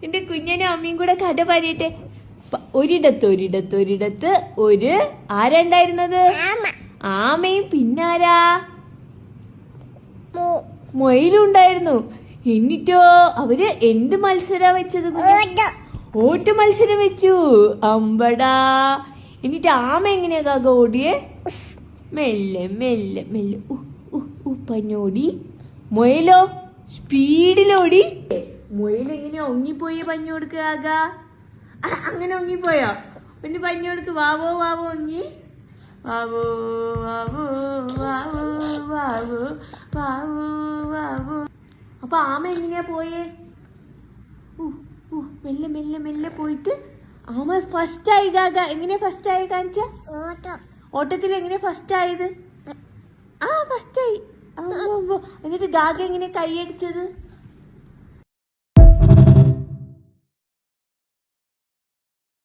എന്റെ കുഞ്ഞനും അമ്മയും കൂടെ കഥ പറയട്ടെ. ഒരിടത്ത് ഒരു ആരുണ്ടായിരുന്നത്? ആമയും പിന്നാരാ? മയിലുണ്ടായിരുന്നു. എന്നിട്ടോ അവര് എന്ത് മത്സരം വെച്ചത്? ഓട്ട മത്സരം വെച്ചു. അമ്പടാ. എന്നിട്ട് ആമ എങ്ങനെയാ കാക്ക ഓടിയേ? മെല്ലെ മെല്ലെ മെല്ലെ പഞ്ഞോടി. മുയലോ സ്പീഡിലോടി. മുയലെങ്ങനെയാ ഒങ്ങിപ്പോയി പഞ്ഞു കൊടുക്കുക ആക? അങ്ങനെ ഒങ്ങിപ്പോയോ? പിന്നെ പഞ്ഞു കൊടുക്ക്. വാവോ വാവോ ഒങ്ങി. വാവോ വാവോ വാവോ വാവോ വാവോ വാവോ. അപ്പൊ ആമ എങ്ങനെയാ പോയേ? മെല്ലെ മെല്ലെ മെല്ലെ പോയിട്ട് ആമ ഫസ്റ്റ് ആയി. ഗാഗ എങ്ങനെയാ ഫസ്റ്റ് ആയി കാണിച്ച? ഓട്ടത്തിൽ എങ്ങനെയാ ഫസ്റ്റ് ആയത്? ഫസ്റ്റ് ആയി. എന്നിട്ട് ഗാഗ എങ്ങനെയാ കൈയടിച്ചത്?